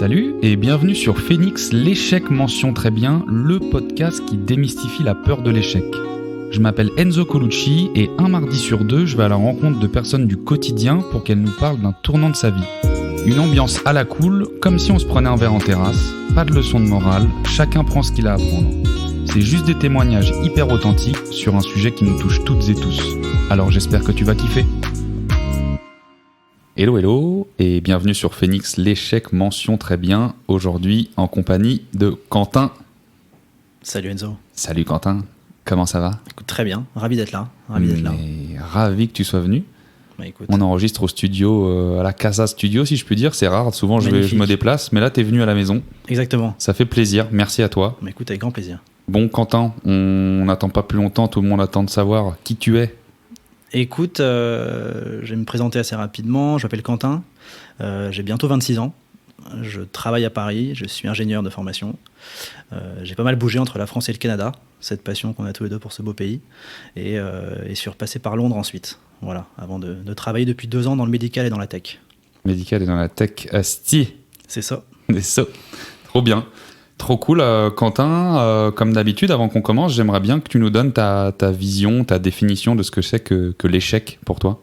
Salut et bienvenue sur Phoenix, l'échec mention très bien, le podcast qui démystifie la peur de l'échec. Je m'appelle Enzo Colucci et un mardi sur deux, je vais à la rencontre de personnes du quotidien pour qu'elles nous parlent d'un tournant de sa vie. Une ambiance à la cool, comme si on se prenait un verre en terrasse, pas de leçon de morale, chacun prend ce qu'il a à prendre. C'est juste des témoignages hyper authentiques sur un sujet qui nous touche toutes et tous. Alors j'espère que tu vas kiffer. Hello et bienvenue sur Phoenix, l'échec mention très bien, aujourd'hui en compagnie de Quentin. Salut Enzo. Salut Quentin, comment ça va ? Écoute, très bien, ravi d'être là. Ravi que tu sois venu. Bah, écoute. On enregistre au studio, à la Casa Studio si je puis dire, c'est rare, souvent je me déplace, mais là t'es venu à la maison. Exactement. Ça fait plaisir, merci à toi. Bah, écoute, avec grand plaisir. Bon Quentin, on n'attend pas plus longtemps, tout le monde attend de savoir qui tu es. Écoute, je vais me présenter assez rapidement, je m'appelle Quentin, j'ai bientôt 26 ans, je travaille à Paris, je suis ingénieur de formation, j'ai pas mal bougé entre la France et le Canada, cette passion qu'on a tous les deux pour ce beau pays, et suis repassé par Londres ensuite, voilà, avant de travailler depuis 2 ans dans le médical et dans la tech. Médical et dans la tech, asti. C'est ça. C'est ça, trop bien. Trop cool, Quentin. Comme d'habitude, avant qu'on commence, j'aimerais bien que tu nous donnes ta vision, ta définition de ce que c'est que l'échec pour toi.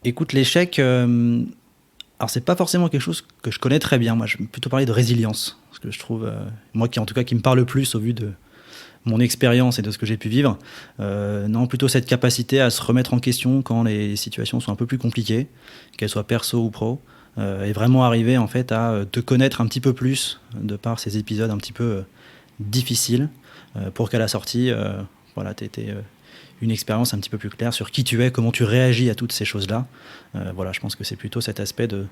Écoute, l'échec, alors c'est pas forcément quelque chose que je connais très bien. Moi, je vais plutôt parler de résilience, parce que je trouve, moi qui me parle le plus au vu de mon expérience et de ce que j'ai pu vivre. Non, plutôt cette capacité à se remettre en question quand les situations sont un peu plus compliquées, qu'elles soient perso ou pro. Et vraiment arriver en fait à te connaître un petit peu plus de par ces épisodes un petit peu difficiles pour qu'à la sortie voilà, tu aies une expérience un petit peu plus claire sur qui tu es, comment tu réagis à toutes ces choses-là. Voilà, je pense que c'est plutôt cet aspect de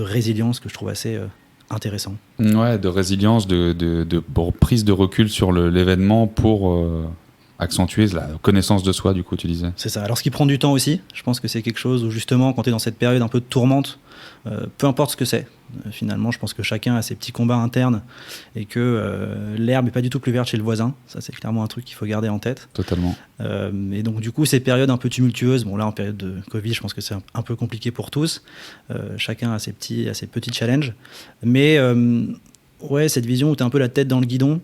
résilience que je trouve assez intéressant. Ouais, de résilience, de prise de recul sur l'événement pour accentuer la connaissance de soi, du coup, tu disais. C'est ça. Alors, ce qui prend du temps aussi, je pense que c'est quelque chose où, justement, quand tu es dans cette période un peu de tourmente, peu importe ce que c'est, finalement, je pense que chacun a ses petits combats internes et que l'herbe n'est pas du tout plus verte chez le voisin. Ça, c'est clairement un truc qu'il faut garder en tête. Totalement. Et donc, du coup, ces périodes un peu tumultueuses, bon, là, en période de Covid, je pense que c'est un peu compliqué pour tous. Chacun a ses petits challenges. Mais, ouais, cette vision où tu as un peu la tête dans le guidon,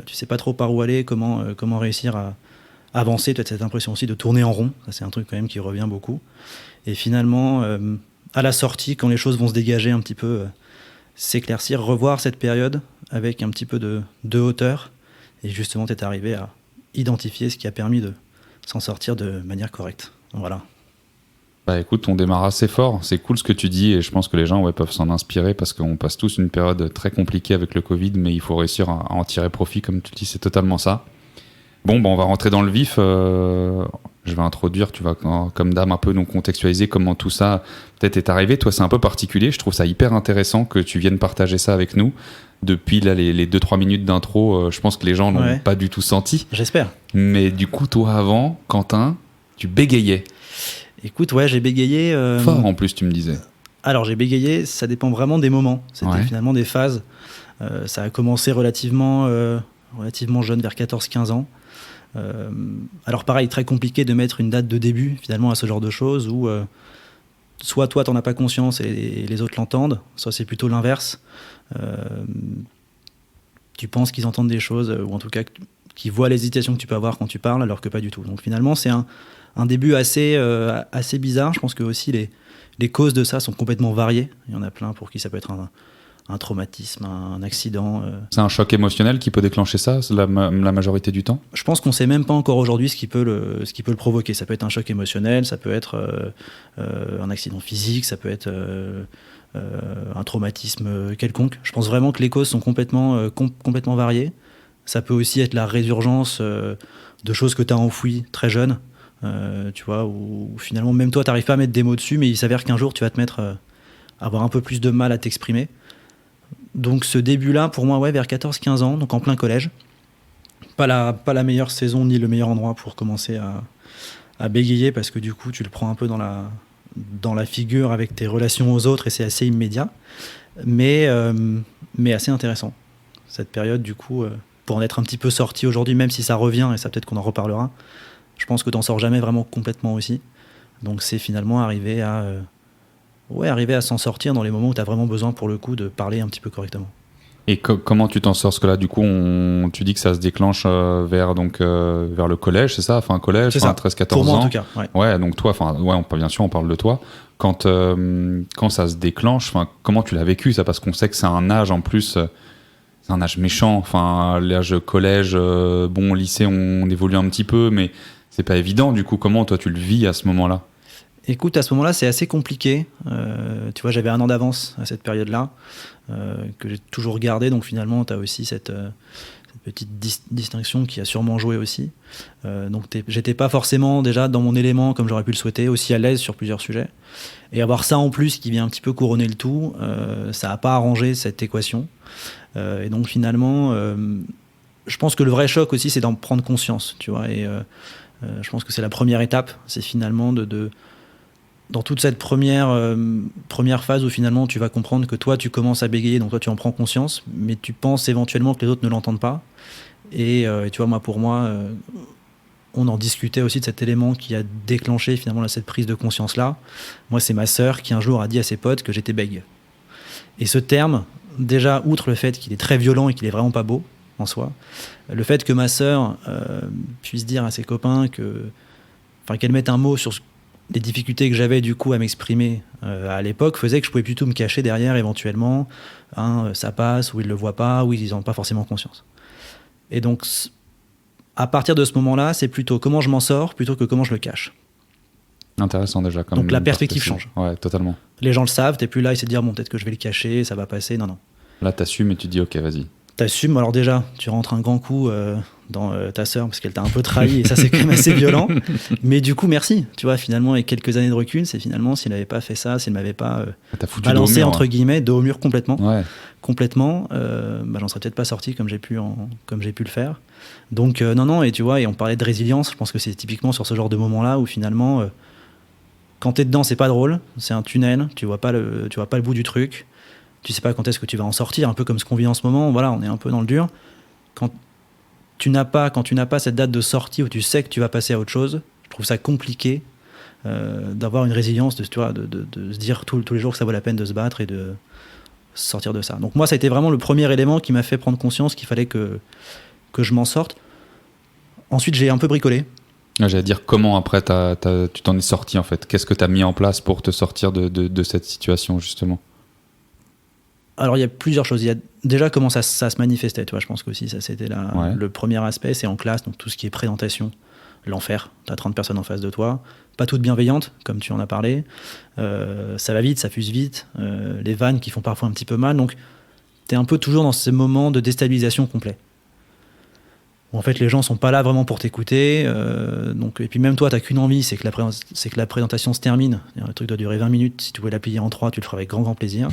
tu sais pas trop par où aller, comment réussir à avancer, peut-être cette impression aussi de tourner en rond, ça c'est un truc quand même qui revient beaucoup, et finalement à la sortie, quand les choses vont se dégager un petit peu, s'éclaircir, revoir cette période avec un petit peu de hauteur, et justement t'es arrivé à identifier ce qui a permis de s'en sortir de manière correcte. Voilà. Bah écoute, on démarre assez fort, c'est cool ce que tu dis et je pense que les gens peuvent s'en inspirer parce qu'on passe tous une période très compliquée avec le Covid, mais il faut réussir à en tirer profit, comme tu dis, c'est totalement ça. Bon, on va rentrer dans le vif, je vais introduire, tu vas comme dame un peu nous contextualiser comment tout ça peut-être est arrivé. Toi c'est un peu particulier, je trouve ça hyper intéressant que tu viennes partager ça avec nous. Depuis là, les 2-3 minutes d'intro, je pense que les gens n'ont pas du tout senti. J'espère. Mais du coup, toi avant, Quentin, tu bégayais. Écoute, ouais, j'ai bégayé... Fort en plus, tu me disais. Alors, j'ai bégayé, ça dépend vraiment des moments. C'était finalement des phases. Ça a commencé relativement jeune, vers 14-15 ans. Alors pareil, très compliqué de mettre une date de début, finalement, à ce genre de choses, où soit toi, t'en as pas conscience et les autres l'entendent, soit c'est plutôt l'inverse. Tu penses qu'ils entendent des choses, ou en tout cas, qu'ils voient l'hésitation que tu peux avoir quand tu parles, alors que pas du tout. Donc finalement, c'est un début assez bizarre. Je pense que aussi les causes de ça sont complètement variées. Il y en a plein pour qui ça peut être un traumatisme, un accident. C'est un choc émotionnel qui peut déclencher ça, la majorité du temps ? Je pense qu'on ne sait même pas encore aujourd'hui ce qui peut le provoquer. Ça peut être un choc émotionnel, ça peut être un accident physique, ça peut être un traumatisme quelconque. Je pense vraiment que les causes sont complètement variées. Ça peut aussi être la résurgence de choses que tu as enfouies très jeune. Tu vois, où finalement même toi t'arrives pas à mettre des mots dessus, mais il s'avère qu'un jour tu vas te mettre à avoir un peu plus de mal à t'exprimer. Donc ce début là pour moi, vers 14-15 ans, donc en plein collège, pas la meilleure saison ni le meilleur endroit pour commencer à bégayer, parce que du coup tu le prends un peu dans la figure avec tes relations aux autres et c'est assez immédiat, mais assez intéressant cette période. Du coup, pour en être un petit peu sorti aujourd'hui, même si ça revient, et ça peut-être qu'on en reparlera, je pense que t'en sors jamais vraiment complètement aussi. Donc c'est finalement arrivé à arriver à s'en sortir dans les moments où tu as vraiment besoin, pour le coup, de parler un petit peu correctement. Et comment tu t'en sors? Parce que là, du coup, tu dis que ça se déclenche vers le collège, c'est ça? Enfin, collège, 13-14 ans. Pour moi, en tout cas. Ouais, donc toi, bien sûr, on parle de toi. Quand ça se déclenche, comment tu l'as vécu, ça? Parce qu'on sait que c'est un âge, en plus, c'est un âge méchant. Enfin, l'âge collège, lycée, on évolue un petit peu, mais c'est pas évident. Du coup, comment toi, tu le vis à ce moment-là? Écoute, à ce moment-là, c'est assez compliqué. Tu vois, j'avais 1 an d'avance à cette période-là, que j'ai toujours gardé. Donc finalement, tu as aussi cette petite distinction qui a sûrement joué aussi. Donc j'étais pas forcément déjà dans mon élément comme j'aurais pu le souhaiter, aussi à l'aise sur plusieurs sujets. Et avoir ça en plus qui vient un petit peu couronner le tout, ça n'a pas arrangé cette équation. Et donc finalement, je pense que le vrai choc aussi, c'est d'en prendre conscience. Tu vois, et je pense que c'est la première étape, c'est finalement dans toute cette première phase où finalement tu vas comprendre que toi tu commences à bégayer, donc toi tu en prends conscience, mais tu penses éventuellement que les autres ne l'entendent pas. Et tu vois, pour moi, on en discutait aussi de cet élément qui a déclenché finalement cette prise de conscience-là. Moi, c'est ma sœur qui un jour a dit à ses potes que j'étais bègue. Et ce terme, déjà, outre le fait qu'il est très violent et qu'il est vraiment pas beau en soi, le fait que ma sœur puisse dire à ses copains qu'elle mette un mot sur les difficultés que j'avais du coup à m'exprimer à l'époque faisait que je pouvais plutôt me cacher derrière éventuellement ça passe, ou ils le voient pas, ou ils n'en ont pas forcément conscience. Et donc à partir de ce moment-là, c'est plutôt comment je m'en sors plutôt que comment je le cache. Intéressant déjà. Donc la perspective change. Ouais, totalement. Les gens le savent, t'es plus là, ils se disent peut-être que je vais le cacher, ça va passer. Non. Là t'assumes et tu dis ok, vas-y. T'assumes, alors déjà, tu rentres un grand coup dans ta sœur parce qu'elle t'a un peu trahi, et ça c'est quand même assez violent. Mais du coup, merci. Tu vois, finalement, avec quelques années de recul, c'est finalement, s'il n'avait pas fait ça, s'il ne m'avait pas balancé, entre guillemets, dos au mur complètement, j'en serais peut-être pas sorti comme j'ai pu le faire. Donc, non, et tu vois, et on parlait de résilience, je pense que c'est typiquement sur ce genre de moment-là où finalement, quand t'es dedans, c'est pas drôle, c'est un tunnel, tu vois pas le bout du truc. Tu sais pas quand est-ce que tu vas en sortir, un peu comme ce qu'on vit en ce moment. Voilà, on est un peu dans le dur. Quand tu n'as pas cette date de sortie où tu sais que tu vas passer à autre chose, je trouve ça compliqué d'avoir une résilience, de se dire tous les jours que ça vaut la peine de se battre et de sortir de ça. Donc moi, ça a été vraiment le premier élément qui m'a fait prendre conscience qu'il fallait que je m'en sorte. Ensuite, j'ai un peu bricolé. J'allais dire comment après tu t'en es sorti en fait. Qu'est-ce que tu as mis en place pour te sortir de cette situation justement? Alors, il y a plusieurs choses. Il y a déjà comment ça se manifestait. Tu vois, je pense que aussi, ça, c'était le premier aspect. C'est en classe, donc tout ce qui est présentation, l'enfer. Tu as 30 personnes en face de toi. Pas toutes bienveillantes, comme tu en as parlé. Ça va vite, ça fuse vite. Les vannes qui font parfois un petit peu mal. Donc, tu es un peu toujours dans ces moments de déstabilisation complet. Où en fait, les gens sont pas là vraiment pour t'écouter. Et puis même toi, tu n'as qu'une envie, c'est que la présentation se termine. Le truc doit durer 20 minutes. Si tu pouvais la plier en 3, tu le ferais avec grand, grand plaisir.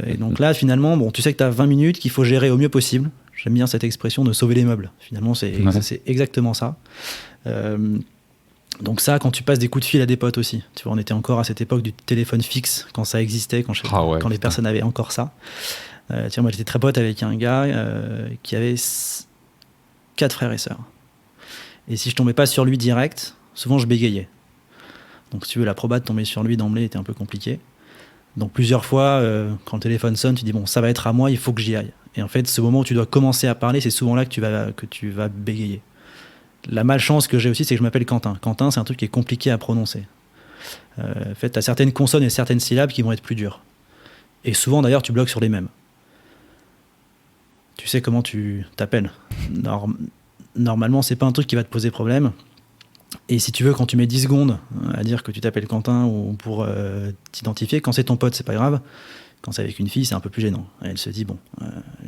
Et donc là, finalement, tu sais que tu as 20 minutes qu'il faut gérer au mieux possible. J'aime bien cette expression de sauver les meubles. Finalement, c'est exactement ça. Donc ça, quand tu passes des coups de fil à des potes aussi. Tu vois, on était encore à cette époque du téléphone fixe, quand ça existait, quand les personnes avaient encore ça. Moi, j'étais très pote avec un gars qui avait 4 frères et sœurs. Et si je tombais pas sur lui direct, souvent je bégayais. Donc si tu veux, la proba de tomber sur lui d'emblée était un peu compliquée. Donc plusieurs fois, quand le téléphone sonne, tu dis ça va être à moi, il faut que j'y aille. Et en fait, ce moment où tu dois commencer à parler, c'est souvent là que tu vas bégayer. La malchance que j'ai aussi, c'est que je m'appelle Quentin. Quentin, c'est un truc qui est compliqué à prononcer. En fait, tu as certaines consonnes et certaines syllabes qui vont être plus dures. Et souvent, d'ailleurs, tu bloques sur les mêmes. Tu sais comment tu t'appelles. Normalement, c'est pas un truc qui va te poser problème. Et si tu veux, quand tu mets 10 secondes à dire que tu t'appelles Quentin ou pour t'identifier, quand c'est ton pote, c'est pas grave. Quand c'est avec une fille, c'est un peu plus gênant. Et elle se dit,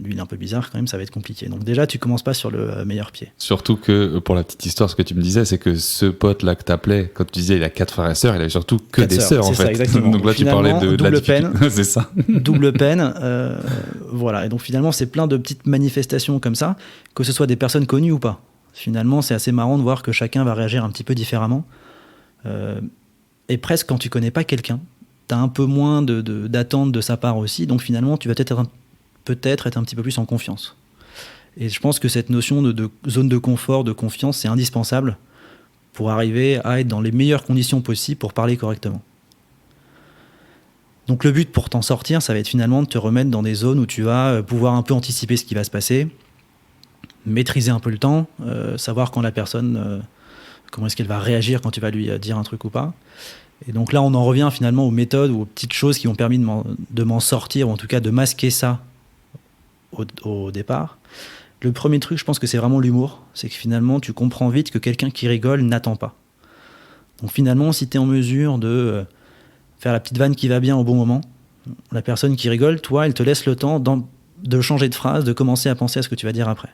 lui, il est un peu bizarre quand même, ça va être compliqué. Donc déjà, tu commences pas sur le meilleur pied. Surtout que, pour la petite histoire, ce que tu me disais, c'est que ce pote-là que t'appelais, quand tu disais il a 4 frères et sœurs, il avait surtout que des sœurs, en fait. Ça, exactement. Donc là, tu parlais de double peine. C'est ça. Double peine. Voilà. Et donc finalement, c'est plein de petites manifestations comme ça, que ce soit des personnes connues ou pas. Finalement, c'est assez marrant de voir que chacun va réagir un petit peu différemment. Et presque quand tu connais pas quelqu'un, t'as un peu moins d'attente de sa part aussi, donc finalement tu vas peut-être être un petit peu plus en confiance. Et je pense que cette notion de zone de confort, de confiance, c'est indispensable pour arriver à être dans les meilleures conditions possibles pour parler correctement. Donc le but pour t'en sortir, ça va être finalement de te remettre dans des zones où tu vas pouvoir un peu anticiper ce qui va se passer, maîtriser un peu le temps, savoir quand la personne, comment est-ce qu'elle va réagir quand tu vas lui dire un truc ou pas. Et donc là, on en revient finalement aux méthodes ou aux petites choses qui m'ont permis de m'en sortir, ou en tout cas de masquer ça au départ. Le premier truc, je pense que c'est vraiment l'humour. C'est que finalement, tu comprends vite que quelqu'un qui rigole n'attend pas. Donc finalement, si tu es en mesure de faire la petite vanne qui va bien au bon moment, la personne qui rigole, toi, elle te laisse le temps de changer de phrase, de commencer à penser à ce que tu vas dire après.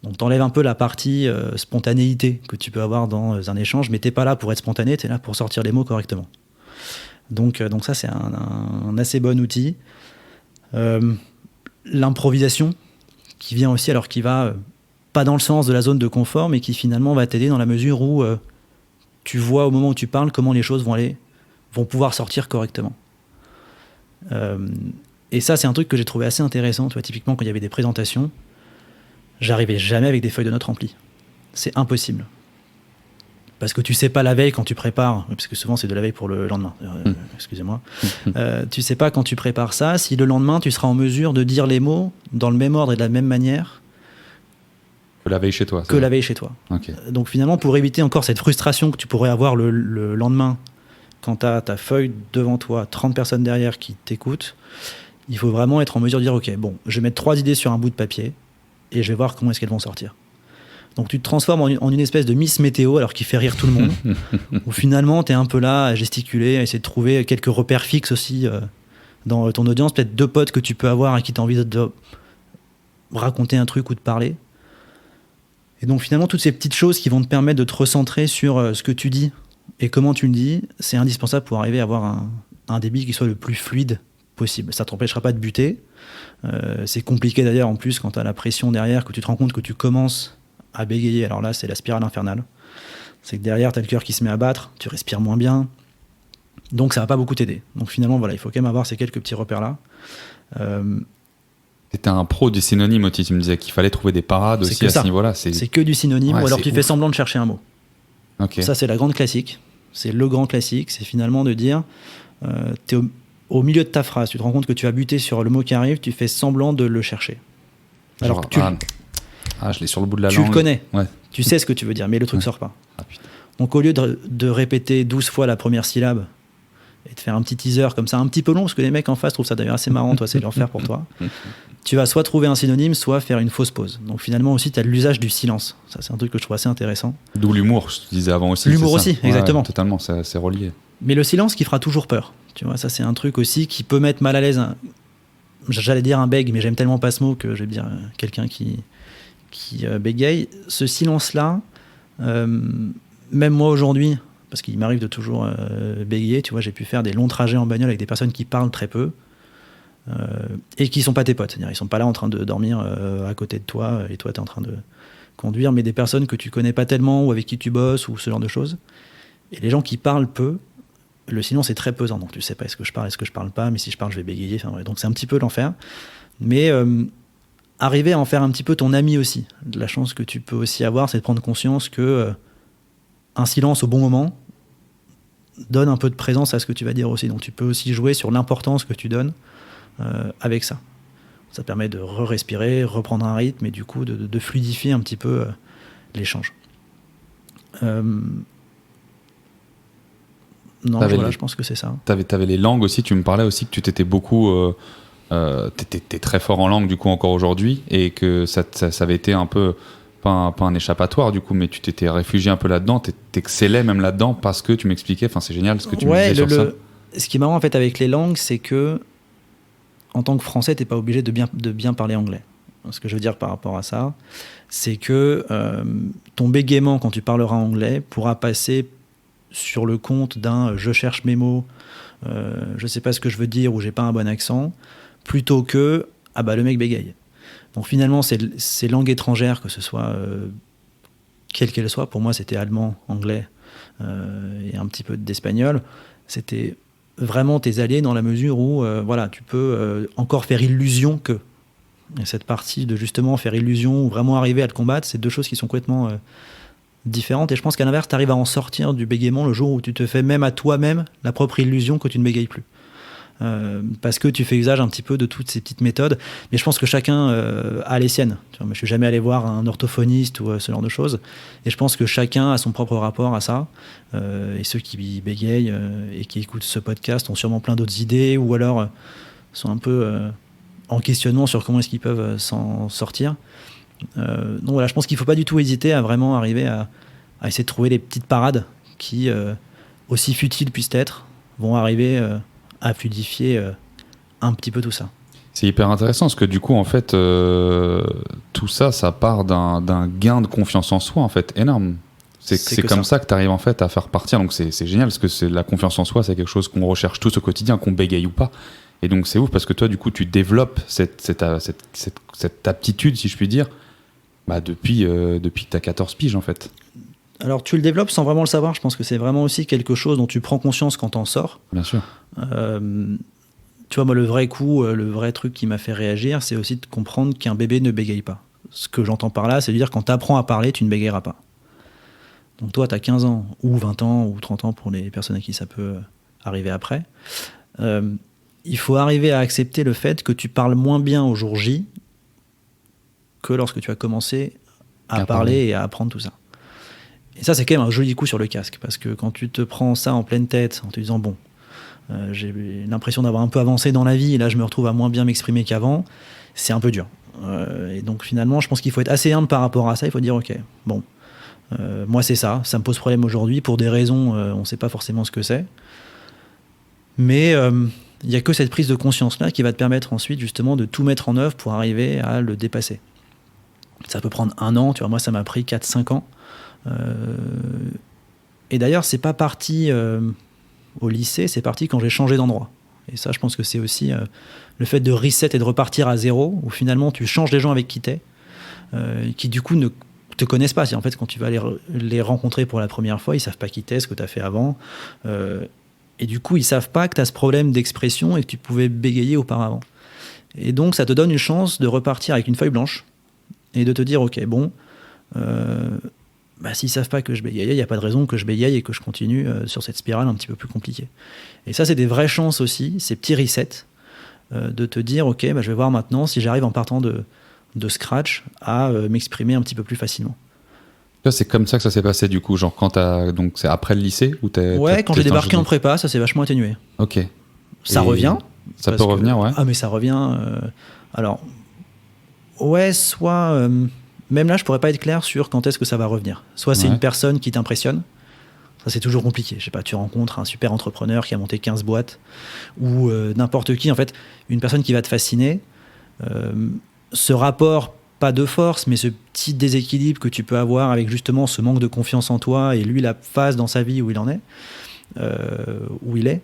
Donc t'enlèves un peu la partie spontanéité que tu peux avoir dans un échange, mais t'es pas là pour être spontané, t'es là pour sortir les mots correctement. Donc ça, c'est un assez bon outil. L'improvisation, qui vient aussi, alors qui va pas dans le sens de la zone de confort, mais qui finalement va t'aider dans la mesure où tu vois au moment où tu parles comment les choses vont pouvoir sortir correctement. Et ça, c'est un truc que j'ai trouvé assez intéressant. Tu vois, typiquement, quand il y avait des présentations, j'arrivais jamais avec des feuilles de notes remplies. C'est impossible. Parce que tu sais pas la veille quand tu prépares, parce que souvent c'est de la veille pour le lendemain, excusez-moi. Tu sais pas quand tu prépares ça, si le lendemain tu seras en mesure de dire les mots dans le même ordre et de la même manière que la veille chez toi. La veille chez toi. Okay. Donc finalement, pour éviter encore cette frustration que tu pourrais avoir le lendemain, quand tu as ta feuille devant toi, 30 personnes derrière qui t'écoutent, il faut vraiment être en mesure de dire, ok, bon, je vais mettre 3 idées sur un bout de papier et je vais voir comment est-ce qu'elles vont sortir. Donc tu te transformes en une espèce de Miss Météo, alors qui fait rire tout le monde, où finalement tu es un peu là à gesticuler, à essayer de trouver quelques repères fixes aussi dans ton audience, peut-être 2 potes que tu peux avoir à qui tu as envie de raconter un truc ou de parler. Et donc finalement, toutes ces petites choses qui vont te permettre de te recentrer sur ce que tu dis et comment tu le dis, c'est indispensable pour arriver à avoir un débit qui soit le plus fluide possible. Ça ne t'empêchera pas de buter. C'est compliqué d'ailleurs en plus quand tu as la pression derrière, que tu te rends compte que tu commences à bégayer. Alors là, c'est la spirale infernale. C'est que derrière, tu as le cœur qui se met à battre, tu respires moins bien. Donc ça va pas beaucoup t'aider. Donc finalement, voilà, il faut quand même avoir ces quelques petits repères-là. T'étais un pro du synonyme aussi, tu me disais qu'il fallait trouver des parades aussi à ce niveau-là. C'est que du synonyme, ou alors tu fais semblant de chercher un mot. Okay. Ça, c'est la grande classique. C'est le grand classique. C'est finalement de dire, t'es au milieu de ta phrase, tu te rends compte que tu as buté sur le mot qui arrive, tu fais semblant de le chercher. Alors je l'ai sur le bout de la langue. Tu le connais. Ouais. Tu sais ce que tu veux dire, mais le truc sort pas. Donc au lieu de répéter 12 fois la première syllabe et de faire un petit teaser comme ça, un petit peu long, parce que les mecs en face trouvent ça d'ailleurs assez marrant, toi, c'est l'enfer pour toi, tu vas soit trouver un synonyme, soit faire une fausse pause. Donc finalement aussi, tu as l'usage du silence. Ça, c'est un truc que je trouve assez intéressant. D'où l'humour, je te disais avant aussi. L'humour aussi, exactement. Totalement, c'est relié. Mais le silence qui fera toujours peur. Tu vois, ça c'est un truc aussi qui peut mettre mal à l'aise. J'allais dire un bègue, mais j'aime tellement pas ce mot que je vais dire quelqu'un qui bégaye. Ce silence-là, même moi aujourd'hui, parce qu'il m'arrive de toujours bégayer, tu vois, j'ai pu faire des longs trajets en bagnole avec des personnes qui parlent très peu et qui sont pas tes potes. C'est-à-dire, ils sont pas là en train de dormir à côté de toi et toi tu es en train de conduire, mais des personnes que tu connais pas tellement ou avec qui tu bosses ou ce genre de choses. Et les gens qui parlent peu, le silence est très pesant. Donc tu sais pas est-ce que je parle pas, mais si je parle, je vais bégayer. Enfin, ouais, donc c'est un petit peu l'enfer. Mais arriver à en faire un petit peu ton ami aussi. La chance que tu peux aussi avoir, c'est de prendre conscience que un silence au bon moment donne un peu de présence à ce que tu vas dire aussi. Donc tu peux aussi jouer sur l'importance que tu donnes avec ça. Ça permet de respirer, reprendre un rythme et du coup de fluidifier un petit peu l'échange. Non, voilà, je pense que c'est ça. T'avais les langues aussi, tu me parlais aussi que tu t'étais beaucoup... t'es très fort en langue du coup encore aujourd'hui et que ça avait été un peu... Pas un échappatoire du coup, mais tu t'étais réfugié un peu là-dedans, t'excellais même là-dedans parce que tu m'expliquais, enfin c'est génial ce que tu me disais sur ça. Ce qui est marrant en fait avec les langues, c'est que en tant que Français, t'es pas obligé de bien parler anglais. Ce que je veux dire par rapport à ça, c'est que ton bégaiement quand tu parleras anglais pourra passer sur le compte d'un je cherche mes mots, je sais pas ce que je veux dire ou j'ai pas un bon accent, plutôt que ah bah le mec bégaye. Donc finalement, ces langues étrangères, que ce soit quelle qu'elle soit, pour moi c'était allemand, anglais et un petit peu d'espagnol, c'était vraiment tes alliés dans la mesure où voilà, tu peux encore faire illusion que. Et cette partie de justement faire illusion ou vraiment arriver à le combattre, c'est 2 choses qui sont complètement différentes. Et je pense qu'à l'inverse, tu arrives à en sortir du bégaiement le jour où tu te fais même à toi-même la propre illusion que tu ne bégayes plus. parce que tu fais usage un petit peu de toutes ces petites méthodes. Mais je pense que chacun a les siennes. Tu vois, moi, je suis jamais allé voir un orthophoniste ou ce genre de choses. Et je pense que chacun a son propre rapport à ça. Et ceux qui bégayent et qui écoutent ce podcast ont sûrement plein d'autres idées, ou alors sont un peu en questionnement sur comment est-ce qu'ils peuvent s'en sortir. Donc voilà, je pense qu'il ne faut pas du tout hésiter à vraiment arriver à essayer de trouver les petites parades qui, aussi futiles puissent être, vont arriver à fluidifier un petit peu tout ça. C'est hyper intéressant parce que du coup, en fait, tout ça, ça part d'un gain de confiance en soi, en fait, énorme. C'est comme ça que tu arrives en fait à faire partir. Donc c'est génial parce que la confiance en soi, c'est quelque chose qu'on recherche tous au quotidien, qu'on bégaye ou pas. Et donc c'est ouf parce que toi, du coup, tu développes cette aptitude, si je puis dire, depuis que tu as 14 piges, en fait. Alors tu le développes sans vraiment le savoir. Je pense que c'est vraiment aussi quelque chose dont tu prends conscience quand t'en sors. Bien sûr. Tu vois, moi, le vrai coup, le vrai truc qui m'a fait réagir, c'est aussi de comprendre qu'un bébé ne bégaye pas. Ce que j'entends par là, c'est de dire quand tu apprends à parler, tu ne bégayeras pas. Donc toi, tu as 15 ans, ou 20 ans, ou 30 ans pour les personnes à qui ça peut arriver après. Il faut arriver à accepter le fait que tu parles moins bien au jour J que lorsque tu as commencé à parler et à apprendre tout ça. Et ça, c'est quand même un joli coup sur le casque, parce que quand tu te prends ça en pleine tête, en te disant, bon, j'ai l'impression d'avoir un peu avancé dans la vie, et là, je me retrouve à moins bien m'exprimer qu'avant, c'est un peu dur. Et donc, finalement, je pense qu'il faut être assez humble par rapport à ça. Il faut dire, OK, bon, moi, c'est ça me pose problème aujourd'hui, pour des raisons, on ne sait pas forcément ce que c'est. Mais il n'y a que cette prise de conscience-là qui va te permettre ensuite, justement, de tout mettre en œuvre pour arriver à le dépasser. Ça peut prendre 1 an, tu vois, moi, ça m'a pris 4-5 ans. Et d'ailleurs, c'est pas parti au lycée, c'est parti quand j'ai changé d'endroit. Et ça, je pense que c'est aussi le fait de reset et de repartir à zéro, où finalement tu changes les gens avec qui t'es, qui du coup ne te connaissent pas. En fait, quand tu vas les rencontrer pour la première fois, ils savent pas qui t'es, ce que tu as fait avant. Et du coup, ils savent pas que tu as ce problème d'expression et que tu pouvais bégayer auparavant. Et donc, ça te donne une chance de repartir avec une feuille blanche et de te dire, OK, bon, s'ils savent pas que je bégaye, il n'y a pas de raison que je bégaye et que je continue sur cette spirale un petit peu plus compliquée. Et ça, c'est des vraies chances aussi, ces petits resets, de te dire, OK, je vais voir maintenant si j'arrive en partant de scratch à m'exprimer un petit peu plus facilement. Là, c'est comme ça que ça s'est passé du coup, genre donc c'est après le lycée ou quand j'ai débarqué en prépa, ça s'est vachement atténué. Ok. Ça revient. Ça peut revenir, ouais. Ah, mais ça revient. Alors, ouais, soit. Même là, je pourrais pas être clair sur quand est-ce que ça va revenir. Soit c'est une personne qui t'impressionne. Ça, c'est toujours compliqué. Je sais pas, tu rencontres un super entrepreneur qui a monté 15 boîtes, ou n'importe qui, en fait, une personne qui va te fasciner. Ce rapport, pas de force, mais ce petit déséquilibre que tu peux avoir avec justement ce manque de confiance en toi, et lui, la phase dans sa vie où il en est, où il est,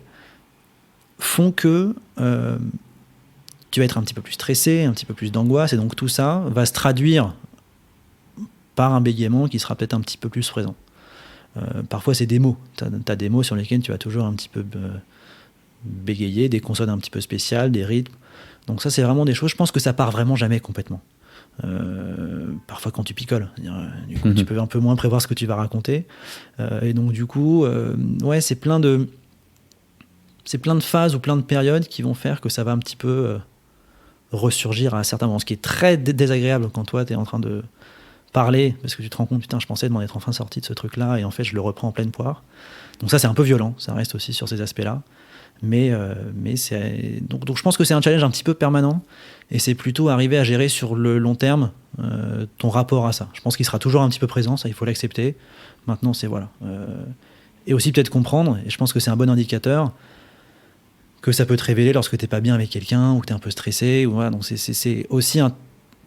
font que tu vas être un petit peu plus stressé, un petit peu plus d'angoisse, et donc tout ça va se traduire par un bégaiement qui sera peut-être un petit peu plus présent. Parfois, c'est des mots. Tu as des mots sur lesquels tu vas toujours un petit peu bégayer, des consonnes un petit peu spéciales, des rythmes. Donc ça, c'est vraiment des choses, je pense que ça part vraiment jamais complètement. Parfois quand tu picoles, du coup, tu peux un peu moins prévoir ce que tu vas raconter. Et donc du coup, c'est plein de phases ou plein de périodes qui vont faire que ça va un petit peu ressurgir à certains moments. Ce qui est très désagréable quand toi, tu es en train de parler, parce que tu te rends compte, putain, je pensais m'en être enfin sorti de ce truc-là, et en fait, je le reprends en pleine poire. Donc ça, c'est un peu violent, ça reste aussi sur ces aspects-là. Mais donc je pense que c'est un challenge un petit peu permanent, et c'est plutôt arriver à gérer sur le long terme ton rapport à ça. Je pense qu'il sera toujours un petit peu présent, ça, il faut l'accepter. Maintenant, c'est voilà. Et aussi peut-être comprendre, et je pense que c'est un bon indicateur, que ça peut te révéler lorsque t'es pas bien avec quelqu'un, ou que t'es un peu stressé, ou voilà. Donc c'est aussi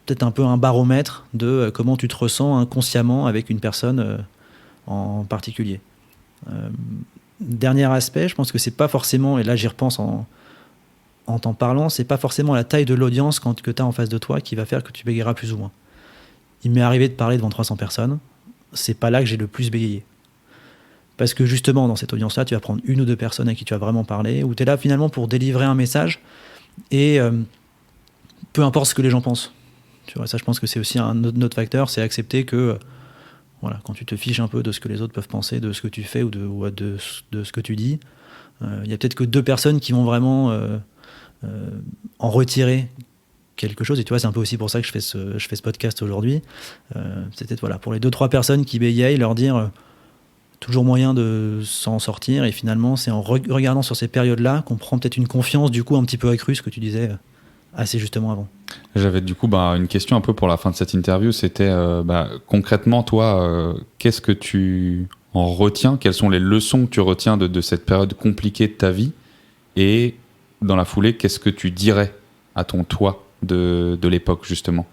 peut-être un peu un baromètre de comment tu te ressens inconsciemment avec une personne en particulier. Dernier aspect, je pense que c'est pas forcément, et là j'y repense en t'en parlant, c'est pas forcément la taille de l'audience que tu as en face de toi qui va faire que tu bégayeras plus ou moins. Il m'est arrivé de parler devant 300 personnes, c'est pas là que j'ai le plus bégayé. Parce que justement, dans cette audience-là, tu vas prendre 1 ou 2 personnes à qui tu vas vraiment parler, où tu es là finalement pour délivrer un message, et peu importe ce que les gens pensent. Tu vois, ça, je pense que c'est aussi un autre facteur, c'est accepter que voilà, quand tu te fiches un peu de ce que les autres peuvent penser, de ce que tu fais ou de ce que tu dis, Il y a peut-être que 2 personnes qui vont vraiment en retirer quelque chose. Et tu vois, c'est un peu aussi pour ça que je fais ce podcast aujourd'hui. C'est peut-être voilà, pour les 2-3 personnes qui bégayent, leur dire toujours moyen de s'en sortir. Et finalement, c'est en regardant sur ces périodes-là qu'on prend peut-être une confiance du coup un petit peu accrue, ce que tu disais assez justement avant. J'avais du coup une question un peu pour la fin de cette interview. C'était concrètement, toi, qu'est-ce que tu en retiens? Quelles sont les leçons que tu retiens de cette période compliquée de ta vie? Et dans la foulée, qu'est-ce que tu dirais à ton toi de l'époque, justement,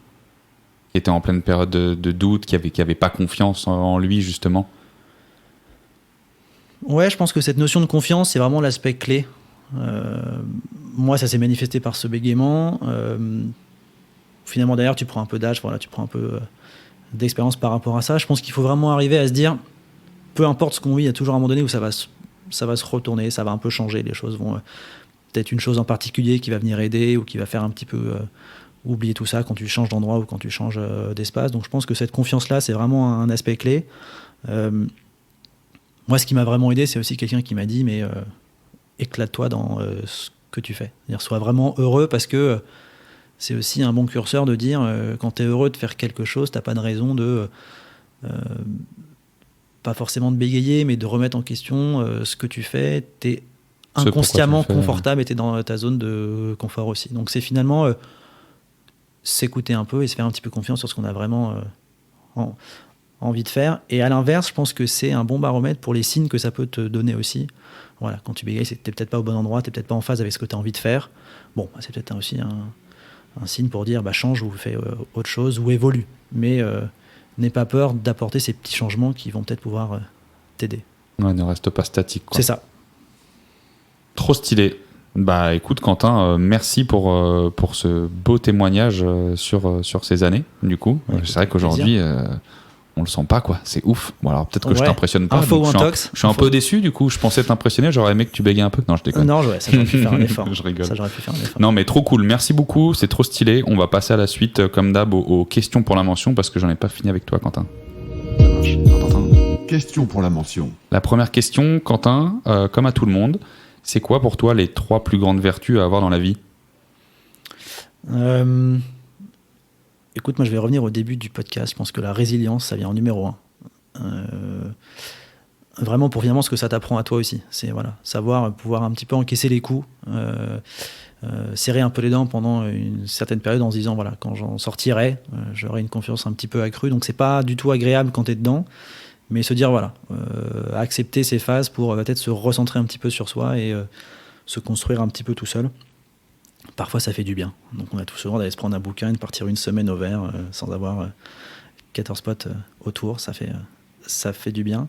qui était en pleine période de doute, qui avait pas confiance en lui, justement? Ouais, je pense que cette notion de confiance, c'est vraiment l'aspect clé. Moi, ça s'est manifesté par ce bégaiement. Finalement, d'ailleurs, tu prends un peu d'âge, voilà, tu prends un peu d'expérience par rapport à ça. Je pense qu'il faut vraiment arriver à se dire, peu importe ce qu'on vit, il y a toujours un moment donné où ça va se retourner, ça va un peu changer, les choses vont... peut-être une chose en particulier qui va venir aider ou qui va faire un petit peu oublier tout ça quand tu changes d'endroit ou quand tu changes d'espace. Donc je pense que cette confiance-là, c'est vraiment un aspect clé. Moi, ce qui m'a vraiment aidé, c'est aussi quelqu'un qui m'a dit, mais éclate-toi dans ce que tu fais. C'est-à-dire, sois vraiment heureux, parce que c'est aussi un bon curseur de dire, quand tu es heureux de faire quelque chose, tu n'as pas de raison de... pas forcément de bégayer, mais de remettre en question ce que tu fais. Tu es inconsciemment confortable et tu es dans ta zone de confort aussi. Donc c'est finalement s'écouter un peu et se faire un petit peu confiance sur ce qu'on a vraiment envie de faire. Et à l'inverse, je pense que c'est un bon baromètre pour les signes que ça peut te donner aussi. Voilà, quand tu bégayes, c'est que tu n'es peut-être pas au bon endroit, tu n'es peut-être pas en phase avec ce que tu as envie de faire. Bon, c'est peut-être aussi un signe pour dire change ou fais autre chose ou évolue. Mais n'aie pas peur d'apporter ces petits changements qui vont peut-être pouvoir t'aider. Ouais, ne reste pas statique, quoi. C'est ça. Trop stylé. Bah écoute Quentin, merci pour ce beau témoignage sur ces années, du coup. C'est vrai qu'aujourd'hui, on le sent pas, quoi. C'est ouf. Bon, alors peut-être que je t'impressionne pas. Info ou intox. Je suis un peu déçu, du coup. Je pensais t'impressionner. J'aurais aimé que tu bégayes un peu. Non, je déconne. Non, ça j'aurais pu faire un effort. Je rigole. Ça, j'aurais pu faire un effort. Non, mais trop cool. Merci beaucoup. C'est trop stylé. On va passer à la suite, comme d'hab, aux questions pour la mention, parce que j'en ai pas fini avec toi, Quentin. Ça marche. Question pour la mention. La première question, Quentin, comme à tout le monde, c'est quoi pour toi les 3 plus grandes vertus à avoir dans la vie? Écoute, moi je vais revenir au début du podcast. Je pense que la résilience, ça vient en numéro 1. Vraiment pour finalement ce que ça t'apprend à toi aussi. C'est savoir pouvoir un petit peu encaisser les coups, serrer un peu les dents pendant une certaine période en se disant quand j'en sortirai, j'aurai une confiance un petit peu accrue. Donc c'est pas du tout agréable quand t'es dedans. Mais se dire, accepter ces phases pour peut-être se recentrer un petit peu sur soi et se construire un petit peu tout seul. Parfois, ça fait du bien. Donc, on a tout souvent d'aller se prendre un bouquin et de partir une semaine au vert sans avoir 14 potes autour. Ça fait du bien.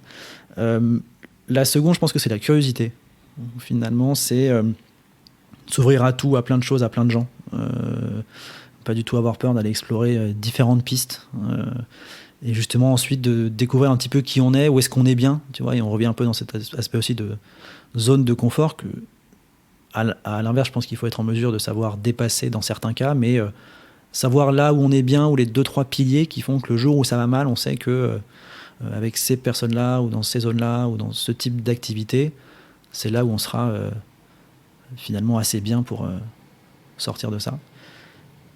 La seconde, je pense que c'est la curiosité. Finalement, c'est s'ouvrir à tout, à plein de choses, à plein de gens. Pas du tout avoir peur d'aller explorer différentes pistes. Et justement, ensuite, de découvrir un petit peu qui on est, où est-ce qu'on est bien, tu vois, et on revient un peu dans cet aspect aussi de zone de confort que, à l'inverse, je pense qu'il faut être en mesure de savoir dépasser dans certains cas, mais savoir là où on est bien, ou les 2-3 piliers qui font que le jour où ça va mal, on sait que avec ces personnes-là, ou dans ces zones-là, ou dans ce type d'activité, c'est là où on sera finalement assez bien pour sortir de ça.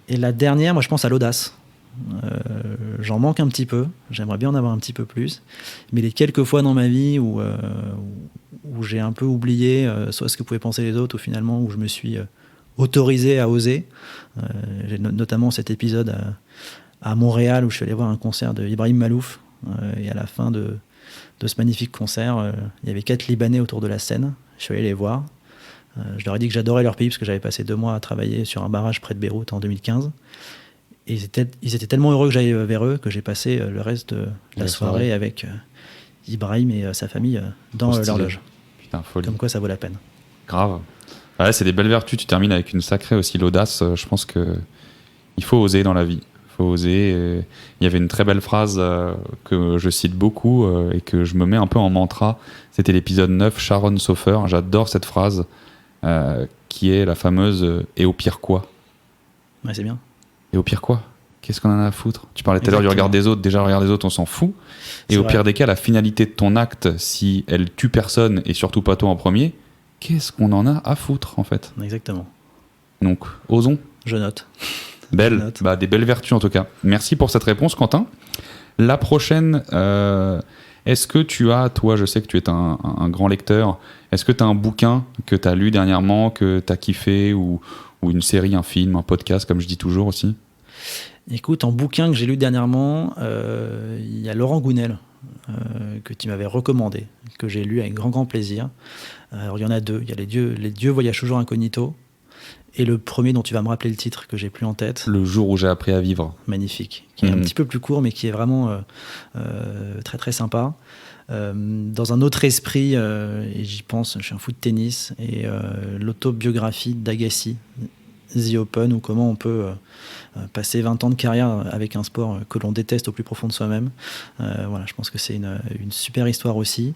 Et la dernière, moi je pense à l'audace. J'en manque un petit peu, j'aimerais bien en avoir un petit peu plus, mais les quelques fois dans ma vie où j'ai un peu oublié soit ce que pouvaient penser les autres, ou finalement où je me suis autorisé à oser, j'ai notamment cet épisode à Montréal où je suis allé voir un concert de Ibrahim Malouf, et à la fin de ce magnifique concert, il y avait 4 Libanais autour de la scène. Je suis allé les voir, je leur ai dit que j'adorais leur pays parce que j'avais passé 2 mois à travailler sur un barrage près de Beyrouth en 2015. Et ils étaient tellement heureux que j'aille vers eux que j'ai passé le reste de la soirée avec Ibrahim et sa famille dans leur loge. Putain, folie. Comme quoi, ça vaut la peine. Grave. Ouais, c'est des belles vertus. Tu termines avec une sacrée aussi, l'audace. Je pense qu'il faut oser dans la vie. Il faut oser. Il y avait une très belle phrase que je cite beaucoup et que je me mets un peu en mantra. C'était l'épisode 9, Sharon Sofer. J'adore cette phrase qui est la fameuse « Et au pire quoi ?» Ouais, c'est bien. Et au pire quoi? Qu'est-ce qu'on en a à foutre? Tu parlais tout à l'heure du regard des autres. Déjà, le regard des autres, on s'en fout. Et au pire des cas, la finalité de ton acte, si elle tue personne et surtout pas toi en premier, qu'est-ce qu'on en a à foutre en fait. Exactement. Donc, osons. Je note. Belle, des belles vertus en tout cas. Merci pour cette réponse, Quentin. La prochaine, est-ce que tu as, toi, je sais que tu es un grand lecteur, est-ce que tu as un bouquin que tu as lu dernièrement, que tu as kiffé, ou une série, un film, un podcast, comme je dis toujours aussi? Écoute, en bouquin que j'ai lu dernièrement, il y a Laurent Gounel, que tu m'avais recommandé, que j'ai lu avec grand plaisir. Alors il y en a deux, il y a Les dieux voyagent toujours incognito, et le premier dont tu vas me rappeler le titre, que j'ai plus en tête. Le jour où j'ai appris à vivre. Magnifique, qui est un petit peu plus court, mais qui est vraiment très très sympa. Dans un autre esprit, et j'y pense, je suis un fou de tennis, et l'autobiographie d'Agassi, The Open, ou comment on peut passer 20 ans de carrière avec un sport que l'on déteste au plus profond de soi-même. Voilà, je pense que c'est une super histoire aussi.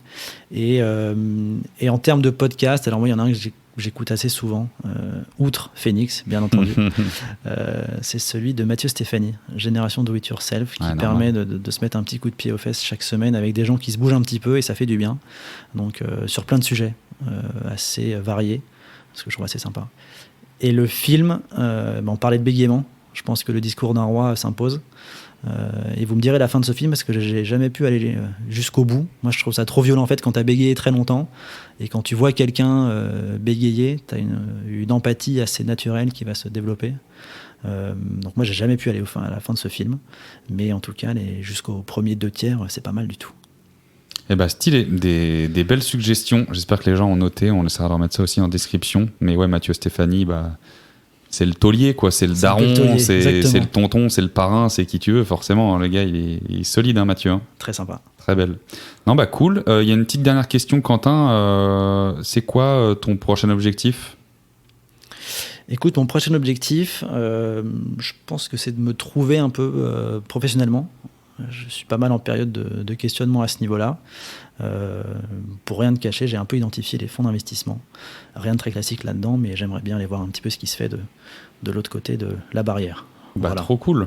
Et en termes de podcast, alors moi, il y en a un que j'écoute assez souvent, outre Phoenix, bien entendu. C'est celui de Mathieu Stéphanie, Génération Do It Yourself, qui permet de se mettre un petit coup de pied aux fesses chaque semaine avec des gens qui se bougent un petit peu, et ça fait du bien. Donc, sur plein de sujets assez variés, ce que je trouve assez sympa. Et le film, on parlait de bégaiement. Je pense que le discours d'un roi s'impose. Et vous me direz la fin de ce film, parce que j'ai jamais pu aller jusqu'au bout. Moi, je trouve ça trop violent en fait quand tu as bégayé très longtemps, et quand tu vois quelqu'un bégayer, tu as une empathie assez naturelle qui va se développer. Donc moi, j'ai jamais pu aller à la fin de ce film, mais en tout cas, jusqu'au premier 2/3, c'est pas mal du tout. Eh ben, stylé, des belles suggestions. J'espère que les gens ont noté. On essaiera de remettre ça aussi en description. Mais ouais, Mathieu Stéphanie, c'est le taulier, quoi. C'est le daron, c'est le tonton, c'est le parrain, c'est qui tu veux. Forcément, le gars, il est solide, hein, Mathieu. Hein. Très sympa. Très belle. Non, cool. Il y a une petite dernière question, Quentin. C'est quoi ton prochain objectif ? Écoute, mon prochain objectif, je pense que c'est de me trouver un peu professionnellement. Je suis pas mal en période de questionnement à ce niveau-là. Pour rien te cacher, j'ai un peu identifié les fonds d'investissement. Rien de très classique là-dedans, mais j'aimerais bien aller voir un petit peu ce qui se fait de l'autre côté de la barrière. Voilà. Trop cool.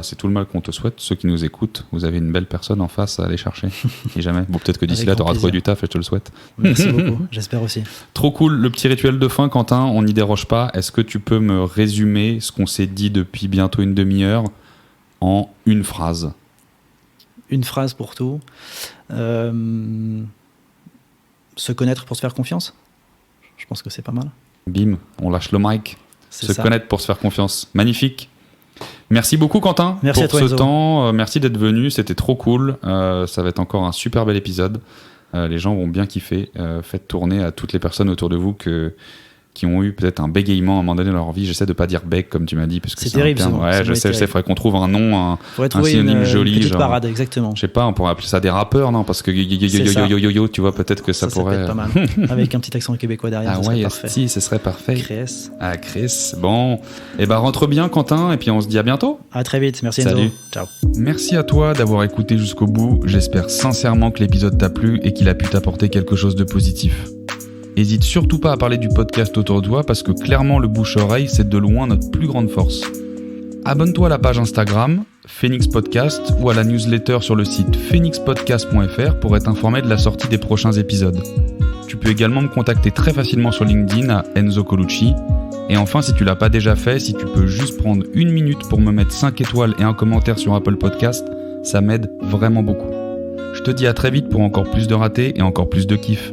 C'est tout le mal qu'on te souhaite. Ceux qui nous écoutent, vous avez une belle personne en face à aller chercher. Et jamais. Bon, peut-être que d'ici là, tu auras trouvé du taf et je te le souhaite. Merci beaucoup, j'espère aussi. Trop cool. Le petit rituel de fin, Quentin, on n'y déroge pas. Est-ce que tu peux me résumer ce qu'on s'est dit depuis bientôt une demi-heure en une phrase ? Une phrase pour tout. Se connaître pour se faire confiance. Je pense que c'est pas mal. Bim, on lâche le mic. Connaître pour se faire confiance. Magnifique. Merci beaucoup, Quentin, merci pour à toi, ce Enzo. temps. Merci d'être venu. C'était trop cool. Ça va être encore un super bel épisode. Les gens vont bien kiffer. Faites tourner à toutes les personnes autour de vous qui ont eu peut-être un bégaiement à un moment donné dans leur vie. J'essaie de pas dire bég comme tu m'as dit, parce que c'est terrible. Ouais, je sais. Il faudrait qu'on trouve un nom, un synonyme joli. Une petite parade, exactement. Je sais pas, on pourrait appeler ça des rappeurs, non ? Parce que yo, tu vois, peut-être que ça pourrait. Ça peut être pas mal. Avec un petit accent québécois derrière. Ah ouais, si, ce serait parfait. Chris. Ah, Chris. Bon, rentre bien, Quentin, et puis on se dit à bientôt. À très vite. Merci, Enzo. Salut. Ciao. Merci à toi d'avoir écouté jusqu'au bout. J'espère sincèrement que l'épisode t'a plu et qu'il a pu t'apporter quelque chose de positif. N'hésite surtout pas à parler du podcast autour de toi, parce que clairement le bouche-oreille, c'est de loin notre plus grande force. Abonne-toi à la page Instagram, Phoenix Podcast, ou à la newsletter sur le site phoenixpodcast.fr pour être informé de la sortie des prochains épisodes. Tu peux également me contacter très facilement sur LinkedIn à Enzo Colucci. Et enfin, si tu l'as pas déjà fait, si tu peux juste prendre 1 minute pour me mettre 5 étoiles et un commentaire sur Apple Podcast, ça m'aide vraiment beaucoup. Je te dis à très vite pour encore plus de ratés et encore plus de kiff.